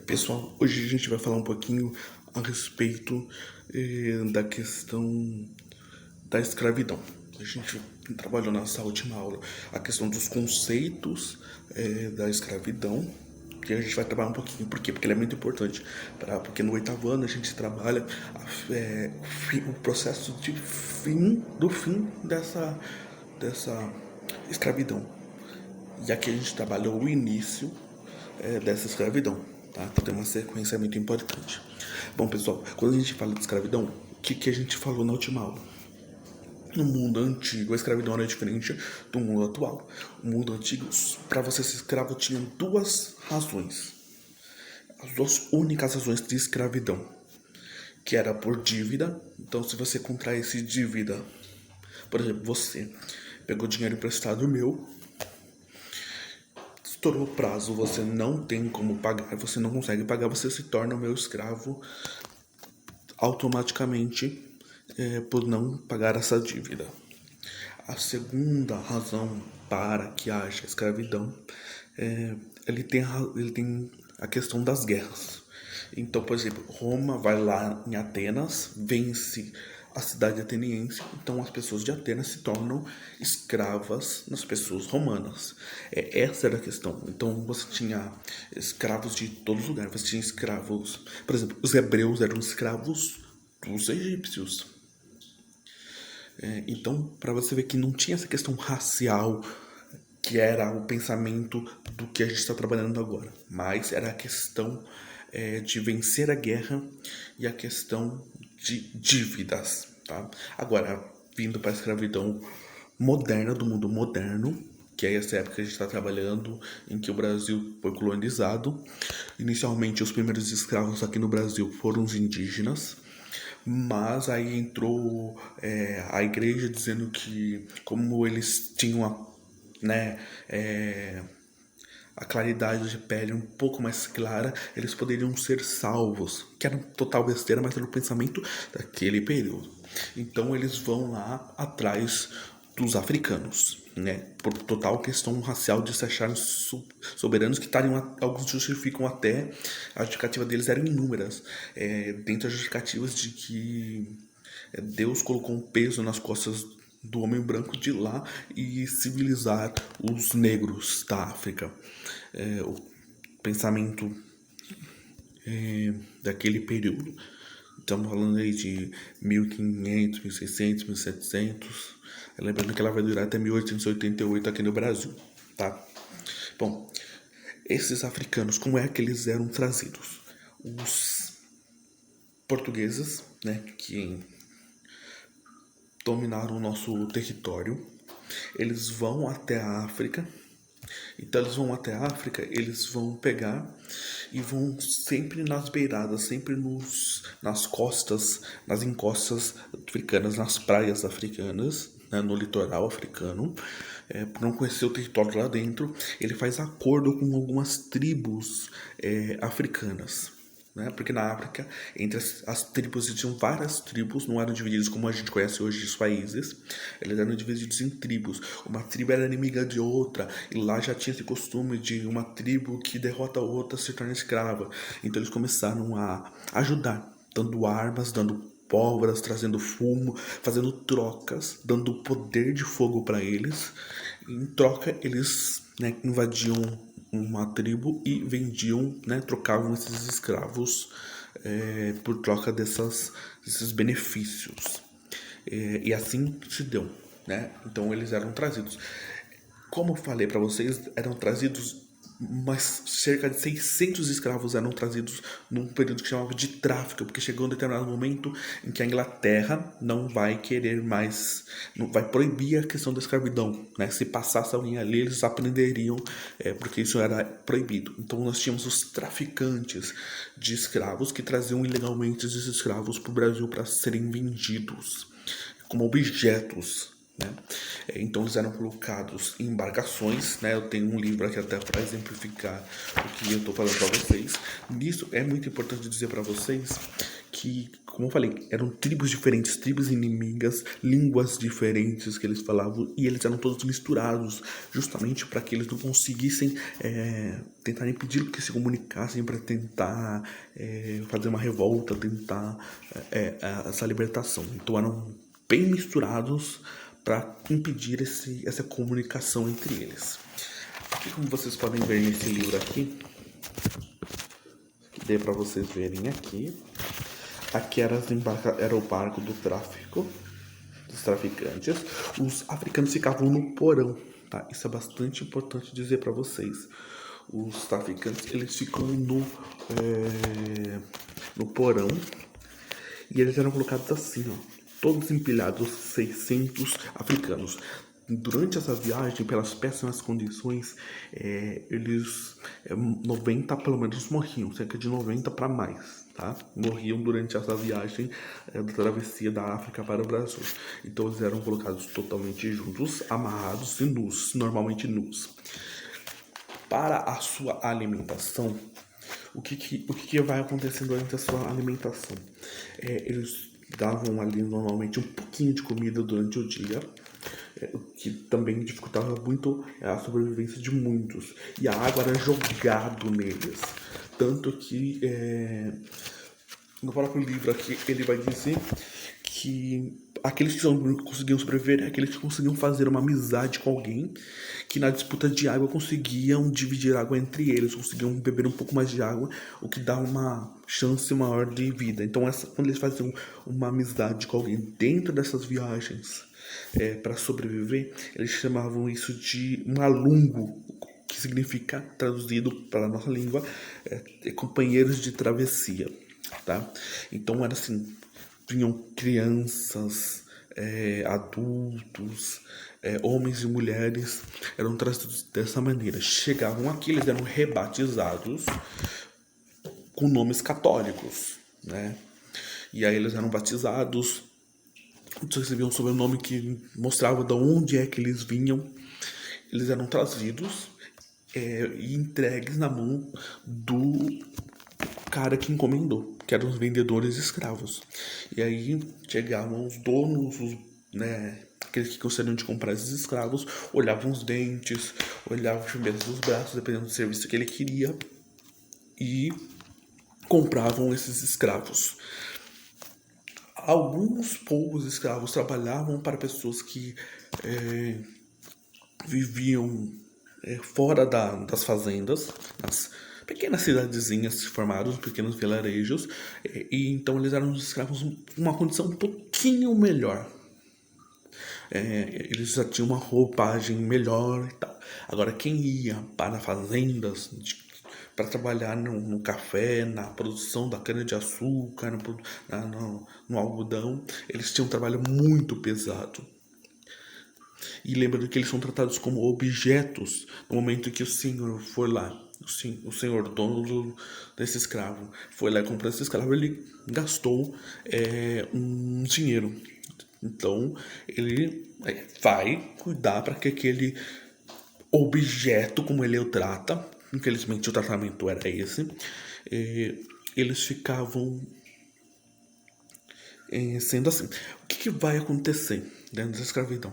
Pessoal, hoje a gente vai falar um pouquinho a respeito da questão da escravidão. A gente trabalhou nessa última aula a questão dos conceitos da escravidão, que a gente vai trabalhar um pouquinho. Por quê? Porque ele é muito importante. Porque no 8º ano a gente trabalha o processo do fim dessa escravidão. E aqui a gente trabalhou o início dessa escravidão, tá? Então tem uma sequência muito importante. Bom, pessoal, quando a gente fala de escravidão, o que a gente falou na última aula? No mundo antigo, a escravidão era diferente do mundo atual. No mundo antigo, para você ser escravo, tinha duas razões. As duas únicas razões de escravidão. Que era por dívida. Então, se você contraísse dívida, por exemplo, você pegou dinheiro emprestado meu, estourou o prazo, você não tem como pagar, você não consegue pagar, você se torna o meu escravo automaticamente por não pagar essa dívida. A segunda razão para que haja escravidão ele tem a questão das guerras. Então, por exemplo, Roma vai lá em Atenas, vence a cidade ateniense, então as pessoas de Atenas se tornam escravas nas pessoas romanas. Essa era a questão. Então você tinha escravos de todos os lugares. Você tinha escravos, por exemplo, os hebreus eram escravos dos egípcios. Então, para você ver que não tinha essa questão racial, que era o pensamento do que a gente está trabalhando agora, mas era a questão de vencer a guerra e a questão de dívidas, tá? Agora, vindo para a escravidão moderna, do mundo moderno, que é essa época que a gente está trabalhando, em que o Brasil foi colonizado. Inicialmente, os primeiros escravos aqui no Brasil foram os indígenas, mas aí entrou a igreja dizendo que, como eles tinham a claridade de pele um pouco mais clara, eles poderiam ser salvos, que era total besteira, mas era o pensamento daquele período. Então eles vão lá atrás dos africanos, né? Por total questão racial de se acharem soberanos, que estariam, alguns justificam até, a justificativa deles eram inúmeras, dentre as justificativas de que Deus colocou um peso nas costas do homem branco de lá e civilizar os negros da África. O pensamento daquele período. Estamos falando aí de 1500, 1600, 1700. Lembrando que ela vai durar até 1888 aqui no Brasil, tá? Bom, esses africanos, como é que eles eram trazidos? Os portugueses, né, que dominaram o nosso território, eles vão até a África. Então eles vão até a África, eles vão pegar e vão sempre nas beiradas, sempre nas costas, nas encostas africanas, nas praias africanas, né, no litoral africano. Por não conhecer o território lá dentro, ele faz acordo com algumas tribos africanas. Né? Porque na África, entre as tribos, existiam várias tribos, não eram divididas como a gente conhece hoje os países, eles eram divididos em tribos. Uma tribo era inimiga de outra, e lá já tinha esse costume de uma tribo que derrota a outra se torna escrava. Então eles começaram a ajudar, dando armas, dando pólvoras, trazendo fumo, fazendo trocas, dando poder de fogo para eles. Em troca, eles invadiam uma tribo e vendiam, trocavam esses escravos por troca desses benefícios. E assim se deu, né? Então eles eram trazidos. Como eu falei para vocês, eram trazidos, mas cerca de 600 escravos eram trazidos num período que chamava de tráfico, porque chegou um determinado momento em que a Inglaterra não vai querer mais, não vai proibir a questão da escravidão, né? Se passasse alguém ali, eles aprenderiam, porque isso era proibido. Então nós tínhamos os traficantes de escravos que traziam ilegalmente esses escravos para o Brasil para serem vendidos como objetos. Né? Então eles eram colocados em embarcações, né? Eu tenho um livro aqui até para exemplificar o que eu estou falando para vocês. Nisso é muito importante dizer para vocês que como eu falei, eram tribos diferentes, tribos inimigas, línguas diferentes que eles falavam, e eles eram todos misturados, justamente para que eles não conseguissem tentar impedir que se comunicassem para tentar fazer uma revolta, tentar essa libertação. Então eram bem misturados para impedir essa comunicação entre eles. E como vocês podem ver nesse livro aqui, que dê para vocês verem aqui, aqui era o barco do tráfico, dos traficantes. Os africanos ficavam no porão, tá? Isso é bastante importante dizer para vocês. Os traficantes, eles ficam no porão, e eles eram colocados assim, ó, todos empilhados, 600 africanos. Durante essa viagem, pelas péssimas condições, 90 pelo menos morriam, cerca de 90 para mais, tá? Morriam durante essa viagem da travessia da África para o Brasil. Então eles eram colocados totalmente juntos, amarrados e nus, normalmente nus. Para a sua alimentação, o que vai acontecer durante a sua alimentação? Eles davam ali normalmente um pouquinho de comida durante o dia, o que também dificultava muito a sobrevivência de muitos. E a água era jogado neles. Tanto que no próprio livro aqui ele vai dizer que aqueles que conseguiam sobreviver, aqueles que conseguiam fazer uma amizade com alguém, que na disputa de água conseguiam dividir água entre eles, conseguiam beber um pouco mais de água, o que dá uma chance maior de vida. Então quando eles faziam uma amizade com alguém dentro dessas viagens para sobreviver, eles chamavam isso de malungo, que significa, traduzido para a nossa língua, companheiros de travessia, tá? Então era assim, vinham crianças, adultos, homens e mulheres, eram trazidos dessa maneira. Chegavam aqui, eles eram rebatizados com nomes católicos, né? E aí eles eram batizados, recebiam um sobrenome que mostrava de onde é que eles vinham. Eles eram trazidos e entregues na mão do cara que encomendou, que eram os vendedores de escravos. E aí chegavam os donos, aqueles que gostariam de comprar esses escravos, olhavam os dentes, olhavam os primeiros dos braços, dependendo do serviço que ele queria, e compravam esses escravos. Alguns poucos escravos trabalhavam para pessoas que viviam fora das fazendas, nas pequenas cidadezinhas formadas, pequenos vilarejos, e então eles eram escravos com uma condição um pouquinho melhor. Eles já tinham uma roupagem melhor e tal. Agora, quem ia para fazendas para trabalhar no café, na produção da cana-de-açúcar, no algodão, eles tinham um trabalho muito pesado. E lembrando que eles são tratados como objetos no momento que o senhor foi lá. O senhor, dono desse escravo, foi lá e comprou esse escravo, ele gastou um dinheiro. Então, ele vai cuidar para que aquele objeto, como ele o trata, infelizmente o tratamento era esse, eles ficavam sendo assim. O que vai acontecer dentro da escravidão?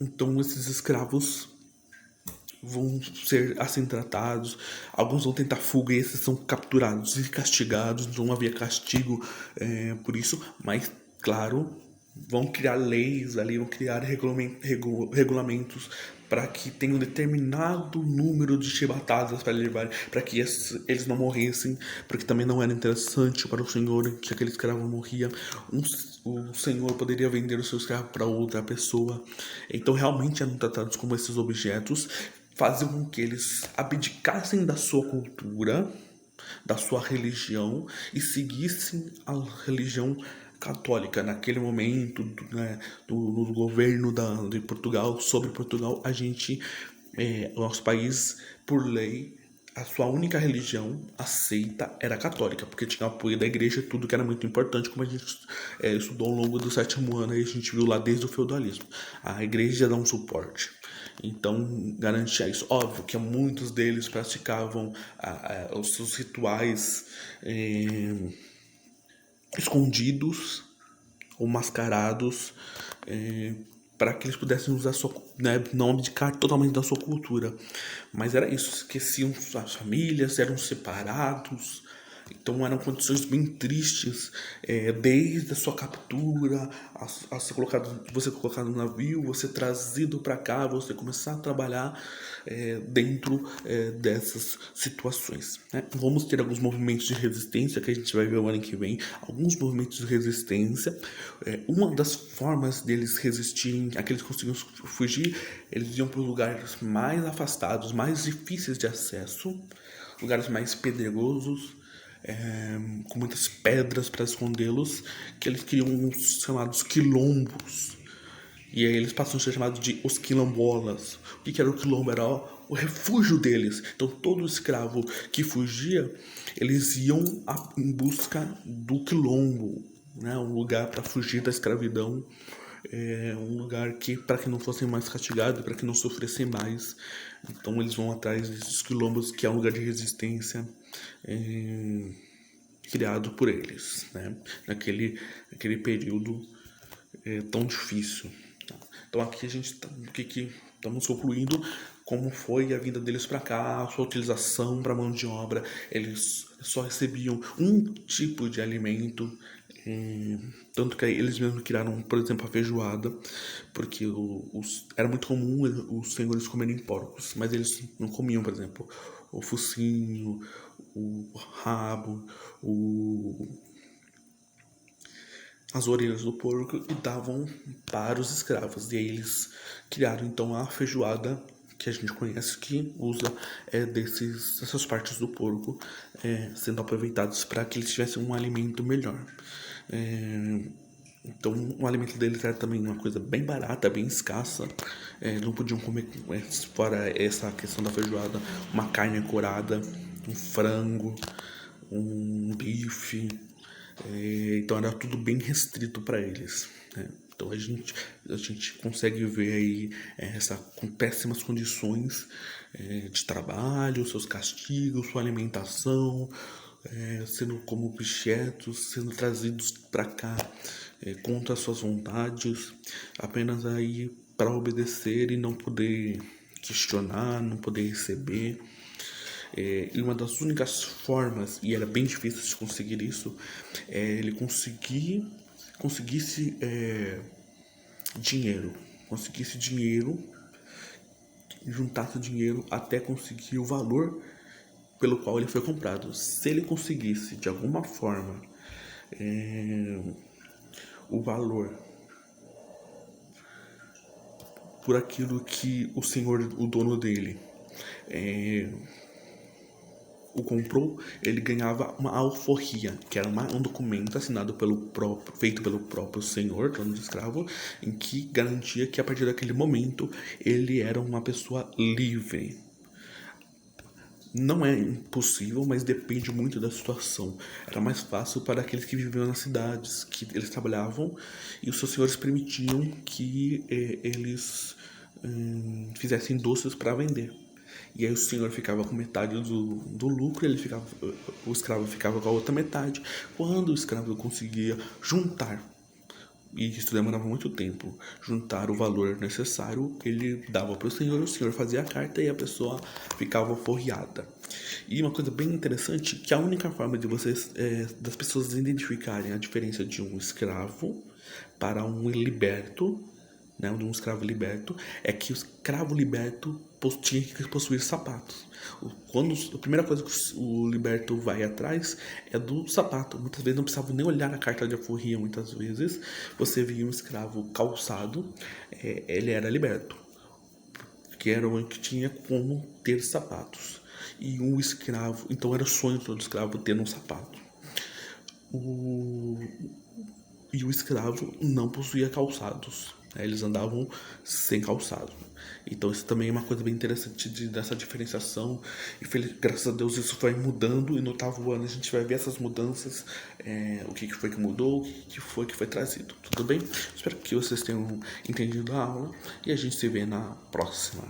Então, esses escravos vão ser assim tratados, alguns vão tentar fuga e esses são capturados e castigados, não havia castigo por isso, mas claro, vão criar leis ali, vão criar regulamentos para que tenha um determinado número de chibatadas para levar, para que eles não morressem, porque também não era interessante para o senhor que aquele escravo morria. O senhor poderia vender o seu escravo para outra pessoa. Então realmente eram tratados como esses objetos, faziam com que eles abdicassem da sua cultura, da sua religião e seguissem a religião católica. Naquele momento, no governo de Portugal, sobre Portugal, o nosso país, por lei, a sua única religião aceita era a católica, porque tinha apoio da igreja, tudo que era muito importante, como a gente estudou ao longo do 7º ano, e a gente viu lá desde o feudalismo. A igreja dá um suporte. Então, garantia isso. Óbvio que muitos deles praticavam os seus rituais escondidos ou mascarados, para que eles pudessem usar sua, né, não abdicar totalmente da sua cultura. Mas era isso, esqueciam as famílias, eram separados. Então eram condições bem tristes, desde a sua captura, você colocado no navio, você trazido para cá, você começar a trabalhar dentro dessas situações. Né? Vamos ter alguns movimentos de resistência que a gente vai ver o ano que vem, alguns movimentos de resistência. Uma das formas deles resistirem, aqueles que conseguiam fugir, eles iam para os lugares mais afastados, mais difíceis de acesso, lugares mais pedregosos, com muitas pedras para escondê-los, que eles criam os chamados quilombos. E aí eles passam a ser chamados de os quilombolas. O que era o quilombo? Era o refúgio deles. Então todo escravo que fugia, eles iam em busca do quilombo, né? Um lugar para fugir da escravidão, um lugar que para que não fossem mais castigados, para que não sofressem mais. Então eles vão atrás desses quilombos, que é um lugar de resistência criado por eles, né? Naquele período tão difícil. Então aqui a gente que estamos concluindo como foi a vinda deles para cá, a sua utilização para mão de obra. Eles só recebiam um tipo de alimento, tanto que eles mesmos criaram, por exemplo, a feijoada, porque era muito comum os senhores comerem porcos, mas eles não comiam, por exemplo, o focinho, o rabo, as orelhas do porco e davam para os escravos. E aí eles criaram então a feijoada que a gente conhece, que usa dessas partes do porco sendo aproveitadas para que eles tivessem um alimento melhor. Então o alimento deles era também uma coisa bem barata, bem escassa. Não podiam comer, fora essa questão da feijoada, uma carne corada, um frango, um bife. Então era tudo bem restrito para eles, né? Então a gente consegue ver aí com péssimas condições de trabalho, seus castigos, sua alimentação, sendo como objetos, sendo trazidos para cá contra suas vontades, apenas aí para obedecer e não poder questionar, não poder receber. E uma das únicas formas, e era bem difícil de conseguir isso, ele conseguisse dinheiro, juntasse dinheiro até conseguir o valor pelo qual ele foi comprado. Se ele conseguisse de alguma forma o valor por aquilo que o senhor, o dono dele, o comprou, ele ganhava uma alforria, que era um documento assinado feito pelo próprio senhor, dono do escravo, em que garantia que a partir daquele momento ele era uma pessoa livre. Não é impossível, mas depende muito da situação. Era mais fácil para aqueles que viviam nas cidades, que eles trabalhavam e os seus senhores permitiam que eles fizessem doces para vender. E aí o senhor ficava com metade do lucro, o escravo ficava com a outra metade. Quando o escravo conseguia juntar, e isso demorava muito tempo, juntar o valor necessário, ele dava para o senhor fazia a carta e a pessoa ficava forreada. E uma coisa bem interessante, que a única forma de das pessoas identificarem a diferença de um escravo para um liberto, né, de um escravo liberto, é que o escravo liberto tinha que possuir sapatos. A primeira coisa que o liberto vai atrás é do sapato. Muitas vezes não precisava nem olhar na carta de alforria. Muitas vezes você via um escravo calçado, ele era liberto, que era o que tinha como ter sapatos. E um escravo, então era o sonho de todo escravo ter um sapato. E o escravo não possuía calçados, né? Eles andavam sem calçado. Então isso também é uma coisa bem interessante dessa diferenciação. E graças a Deus isso vai mudando. E no 8º ano a gente vai ver essas mudanças, o que foi que mudou, o que foi trazido. Tudo bem? Espero que vocês tenham entendido a aula e a gente se vê na próxima.